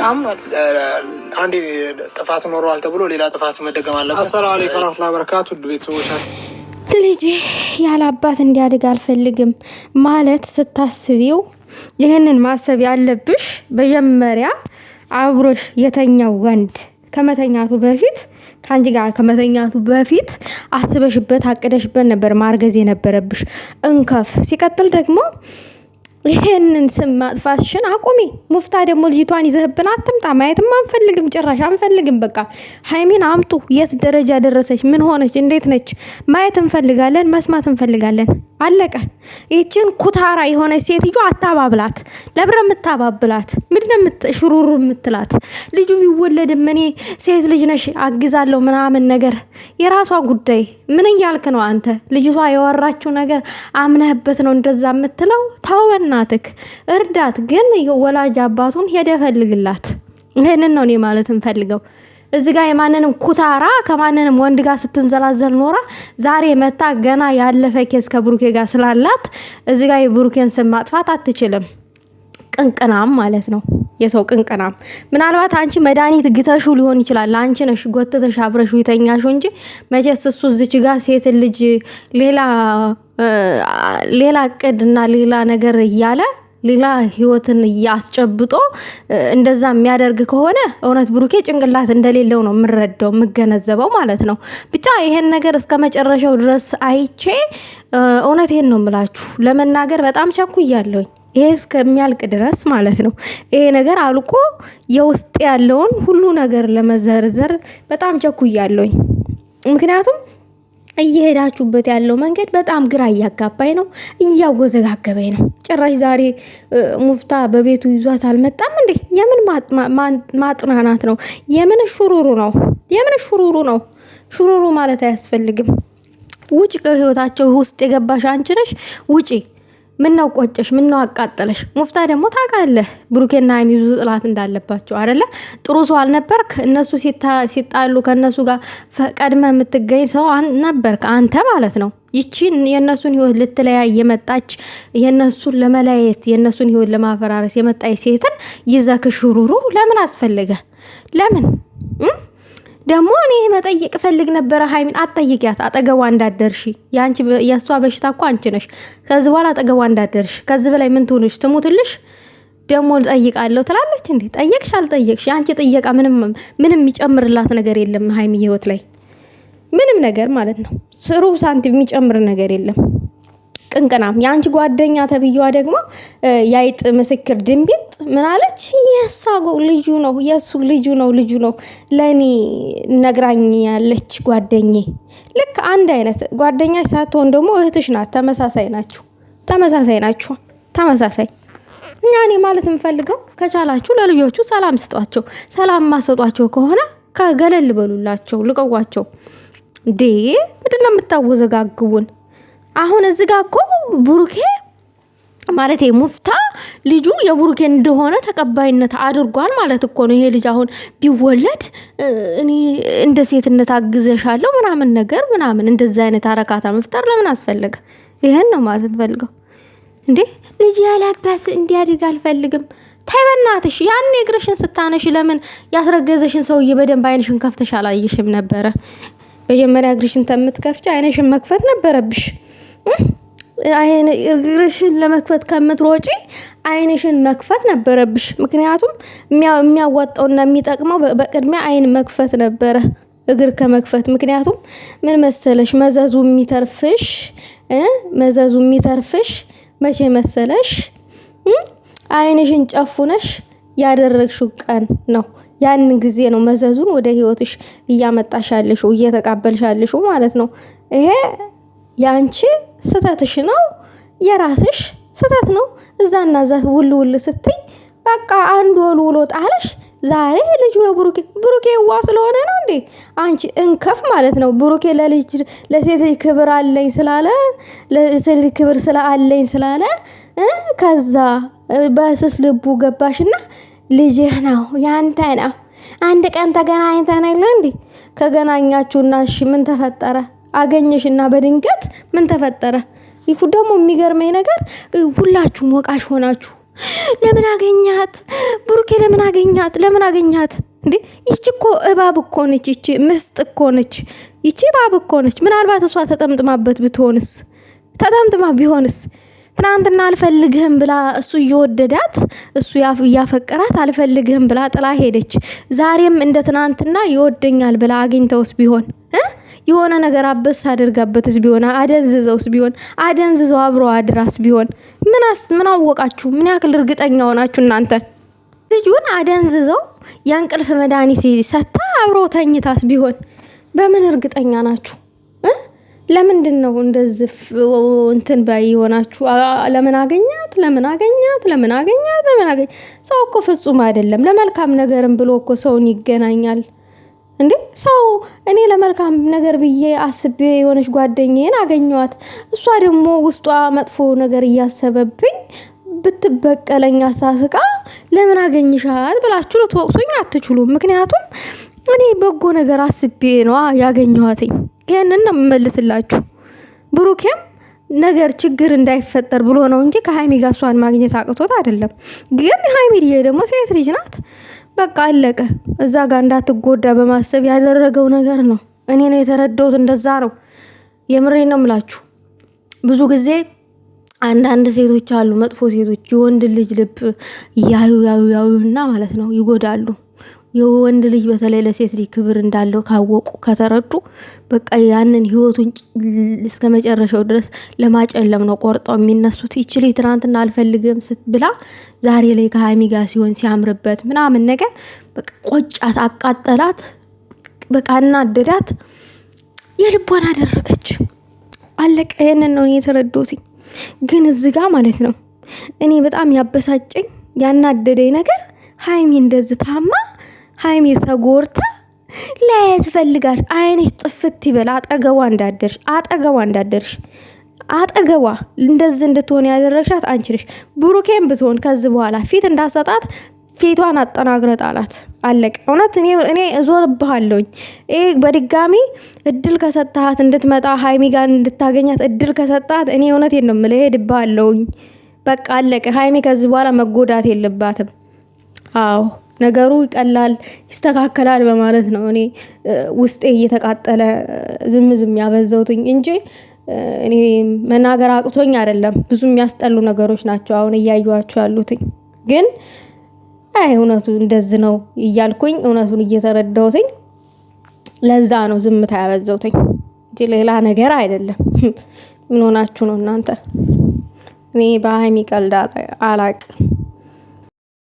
አምኗል። አንዴ ጥፋት ኖሯል ተብሎ ሌላ ጥፋት መደገም አለበት። አሰላሙ አለይኩም ወራህመቱላሂ ወበረካቱ። ቤተሰቦቻችን ልጄ ያለ አባት እንዲያድግ አልፈልግም ማለት ስታስቢው ይህንን ማሰብ ያለብሽ መጀመሪያ አብሮሽ የተኛው ወንድ ከመተኛቱ በፊት ካንቺ ጋር ከመተኛቱ በፊት አስበሽበት አቅደሽበት ነበር ማርገዝ የነበረብሽ። እንከፍ ሲቀጥል ደግሞ ይሄንን ስም ማጥፋትሽን አቁሚ። ሙፍታ ደግሞ ልጅቷን ይዘህብን አትምጣ። ማየትም አንፈልግም፣ ጭራሽ አንፈልግም። በቃ ሀይሚን አምጡ። የት ደረጃ ደረሰች? ምን ሆነች? እንዴት ነች? ማየት እንፈልጋለን፣ መስማት እንፈልጋለን። አለቀ። ይህችን ኩታራ የሆነ ሴትዮ አታባብላት። ለብረ የምታባብላት ምንድነው? ሽሩሩ የምትላት ልጁ ቢወለድም እኔ ሴት ልጅ ነሽ አግዛለሁ ምናምን ነገር የራሷ ጉዳይ። ምን እያልክ ነው አንተ? ልጅቷ የወራችው ነገር አምነህበት ነው እንደዛ የምትለው? ተወናትክ እርዳት። ግን ወላጅ አባቱን ሄደ ፈልግላት። ይሄንን ነው እኔ ማለት እንፈልገው። እዚ ጋር የማንንም ኩታራ ከማንንም ወንድ ጋር ስትንዘላዘል ኖራ ዛሬ መታ ገና ያለፈ ኬስ ከብሩኬ ጋር ስላላት እዚ ጋር የብሩኬን ስም ማጥፋት አትችልም። ቅንቅናም ማለት ነው፣ የሰው ቅንቅናም። ምናልባት አንቺ መድኃኒት ግተሹ ሊሆን ይችላል። አንቺ ነሽ ጎተተሽ አብረሹ ይተኛሹ እንጂ መቼስ እሱ እዚች ጋር ሴት ልጅ ሌላ እቅድና ሌላ ነገር እያለ ሌላ ህይወትን ያስጨብጦ እንደዛ የሚያደርግ ከሆነ እውነት ብሩኬ ጭንቅላት እንደሌለው ነው የምረዳው የምገነዘበው ማለት ነው። ብቻ ይሄን ነገር እስከ መጨረሻው ድረስ አይቼ እውነቴን ነው የምላችሁ ለመናገር በጣም ቸኩያለሁኝ። ይሄ እስከሚያልቅ ድረስ ማለት ነው። ይሄ ነገር አልቆ የውስጥ ያለውን ሁሉ ነገር ለመዘርዘር በጣም ቸኩያለሁኝ። ምክንያቱም እየሄዳችሁበት ያለው መንገድ በጣም ግራ እያጋባኝ ነው፣ እያወዘጋገበኝ ነው። ጭራሽ ዛሬ ሙፍታ በቤቱ ይዟት አልመጣም እንዴ? የምን ማጥናናት ነው? የምን ሹሩሩ ነው? የምን ሹሩሩ ነው? ሹሩሩ ማለት አያስፈልግም። ውጪ፣ ከህይወታቸው ውስጥ የገባሽ አንቺ ነሽ። ውጪ። ምነው ቆጨሽ? ምነው አቃጠለሽ? ሙፍታ ደግሞ ታውቃለህ ብሩኬና ሀይሚ ብዙ ጥላት እንዳለባቸው አይደለ? ጥሩ ሰው አልነበርክ። እነሱ ሲጣሉ ከነሱ ጋር ቀድመ የምትገኝ ሰው ነበርክ አንተ ማለት ነው። ይቺን የነሱን ህይወት ልትለያይ የመጣች የነሱን ለመለያየት የነሱን ህይወት ለማፈራረስ የመጣች ሴትን ይዘክ ሹሩሩ ለምን አስፈልገ? ለምን ደግሞ እኔ መጠየቅ ፈልግ ነበረ። ሀይሚን አትጠይቂያት፣ አጠገቧ እንዳደርሺ። ያንቺ የሷ በሽታ እኮ አንቺ ነሽ። ከዚህ በኋላ አጠገቧ እንዳደርሽ። ከዚህ በላይ ምን ትሆንሽ? ትሙትልሽ? ደግሞ ጠይቃለሁ ትላለች እንዴ? ጠየቅሽ አልጠየቅሽ ያንቺ ጥየቃ ምንም የሚጨምርላት ነገር የለም። ሀይሚ ህይወት ላይ ምንም ነገር ማለት ነው ስሩ ሳንቲም የሚጨምር ነገር የለም። ቅንቅናም ያንቺ ጓደኛ ተብዬዋ ደግሞ ያይጥ ምስክር ድንቢጥ ምን አለች? የሷ ልጁ ነው የሱ ልጁ ነው ለኔ ነግራኝ ያለች ጓደኛዬ። ልክ አንድ አይነት ጓደኛ ሳትሆን ደግሞ እህትሽ ናት። ተመሳሳይ ናችሁ። እኔ ማለት እንፈልገው ከቻላችሁ ለልጆቹ ሰላም ስጧቸው። ሰላም ማሰጧቸው ከሆነ ከገለል በሉላቸው፣ ልቀቋቸው። ምንድነው የምታወዘጋግቡን? አሁን እዚህ ጋር እኮ ብሩኬ ማለት ሙፍታ ልጁ የብሩኬ እንደሆነ ተቀባይነት አድርጓል ማለት እኮ ነው። ይሄ ልጅ አሁን ቢወለድ እኔ እንደ ሴትነት አግዘሻለሁ ምናምን እንደዛ አይነት አረካታ መፍጠር ለምን አስፈልገ? ይሄን ነው ማለት ፈልገው እንዴ? ልጅ ያለበት እንዲያድግ አልፈልግም። ታይ በእናትሽ ያን እግርሽን ስታነሽ ለምን ያስረገዘሽን ሰውዬ በደንብ አይንሽን ከፍተሽ አላየሽም ነበረ? በመጀመሪያ እግርሽን ተምትከፍቺ አይንሽን መክፈት ነበረብሽ። አይን እግርሽን ለመክፈት ከምትሮጪ አይንሽን መክፈት ነበረብሽ። ምክንያቱም የሚያዋጣውና የሚጠቅመው በቅድሚያ አይን መክፈት ነበረ እግር ከመክፈት። ምክንያቱም ምን መሰለሽ መዘዙ የሚተርፍሽ መቼ መሰለሽ? አይንሽን ጨፉነሽ ያደረግሽው ቀን ነው። ያን ጊዜ ነው መዘዙን ወደ ህይወትሽ እያመጣሻለሽው እየተቀበልሻለሽው ማለት ነው። ይሄ ያንቺ ስተትሽ ነው፣ የራስሽ ስተት ነው። እዛና እዛ ውል ስትይ በቃ አንድ ወልውሎ ጣለሽ። ዛሬ ልጅ ብሩኬ ዋ ስለሆነ ነው እንዴ? አንቺ እንከፍ ማለት ነው። ብሩኬ ለሴት ልጅ ክብር አለኝ ስላለ ለሴት ልጅ ክብር ስላለኝ ስላለ ከዛ በስስ ልቡ ገባሽና ልጅህ ነው ያንተ ነው። አንድ ቀን ተገናኝተን አይደል እንዴ? ከገናኛችሁና እሺ ምን ተፈጠረ? አገኘሽና በድንገት ምን ተፈጠረ? ይሁ ደግሞ የሚገርመኝ ነገር ሁላችሁም ወቃሽ ሆናችሁ ለምን አገኛት ብሩኬ? ለምን አገኛት እንዴ? ይቺ እኮ እባብ እኮ ነች። ይቺ ምስጥ እኮ ነች። ይቺ እባብ እኮ ነች። ምናልባት እሷ ተጠምጥማበት ብትሆንስ? ተጠምጥማ ቢሆንስ? ትናንትና አልፈልግህም ብላ እሱ እየወደዳት እሱ እያፈቀራት አልፈልግህም ብላ ጥላ ሄደች። ዛሬም እንደ ትናንትና ይወደኛል ብላ አግኝተውስ ቢሆን የሆነ ነገር አበስ አድርጋበትስ ቢሆን አደንዝዘውስ ቢሆን አደንዝዘው አብሮ አድራስ ቢሆን ምን አወቃችሁ? ምን ያክል እርግጠኛ ሆናችሁ እናንተ? ልጁን አደንዝዘው የእንቅልፍ መድኃኒት ሰታ አብሮ ተኝታስ ቢሆን በምን እርግጠኛ ናችሁ? ለምንድን ነው እንደዚህ እንትን ባይ ሆናችሁ? ለምን አገኛት? ሰው እኮ ፍጹም አይደለም። ለመልካም ነገርም ብሎ እኮ ሰውን ይገናኛል እንዴ? ሰው እኔ ለመልካም ነገር ብዬ አስቤ የሆነች ጓደኛዬን አገኘዋት። እሷ ደግሞ ውስጧ መጥፎ ነገር እያሰበብኝ ብትበቀለኝ አሳስቃ ለምን አገኝሻት ብላችሁ ልትወቅሱኝ አትችሉም። ምክንያቱም እኔ በጎ ነገር አስቤ ነው ያገኘኋትኝ። ይሄንን ነው የምመልስላችሁ። ብሩኬም ነገር ችግር እንዳይፈጠር ብሎ ነው እንጂ ከሀይሚ ጋር እሷን ማግኘት አቅቶት አይደለም። ግን ሀይሚዬ ደግሞ ሴት ልጅ ናት። በቃ አለቀ። እዛ ጋር እንዳትጎዳ በማሰብ ያደረገው ነገር ነው። እኔ ነው የተረዳሁት። እንደዛ ነው። የምሬን ነው የምላችሁ። ብዙ ጊዜ አንዳንድ ሴቶች አሉ፣ መጥፎ ሴቶች የወንድ ልጅ ልብ ያዩና ማለት ነው ይጎዳሉ። የወንድ ልጅ በተለይ ለሴት ልጅ ክብር እንዳለው ካወቁ ከተረዱ በቃ ያንን ህይወቱን እስከ መጨረሻው ድረስ ለማጨለም ነው ቆርጠው የሚነሱት። ይችል ትናንትና አልፈልግም ብላ ዛሬ ላይ ከሀይሚ ጋር ሲሆን ሲያምርበት ምናምን ነገር በቃ ቆጫት፣ አቃጠላት፣ በቃ እናደዳት፣ የልቧን አደረገች። አለቀ። ይሄንን ነው የተረዳሁት። ግን እዚህ ጋር ማለት ነው እኔ በጣም ያበሳጨኝ ያናደደኝ ነገር ሀይሚ እንደዚህ ታማ ሀይሚ ተጎርታ ለየት ፈልጋሽ አይንሽ ጥፍት ይበል። አጠገቧ እንዳደርሽ አጠገቧ እንደዚህ እንድትሆን ያደረግሻት አንቺ ነሽ። ብሩኬን ብትሆን ከዚህ በኋላ ፊት እንዳሰጣት ፊቷን አጠናግረ ጣላት። አለቀ። እውነት እኔ እዞርብሃለሁኝ። በድጋሚ እድል ከሰጣት እንድትመጣ ሀይሚ ጋር እንድታገኛት እድል ከሰጣት እኔ እውነቴን ነው የምልህ እሄድብሃለሁኝ። በቃ አለቀ። ሀይሚ ከዚህ በኋላ መጎዳት የለባትም። አዎ ነገሩ ይቀላል፣ ይስተካከላል በማለት ነው እኔ ውስጤ እየተቃጠለ ዝም ያበዛውትኝ እንጂ እኔ መናገር አቅቶኝ አይደለም። ብዙ የሚያስጠሉ ነገሮች ናቸው አሁን እያዩዋቸው ያሉትኝ። ግን እውነቱ እንደዚህ ነው እያልኩኝ እውነቱን እየተረዳሁትኝ ለዛ ነው ዝምታ ያበዛውትኝ እንጂ ሌላ ነገር አይደለም። ምን ሆናችሁ ነው እናንተ? እኔ በሀይሚ ቀልድ አላቅም።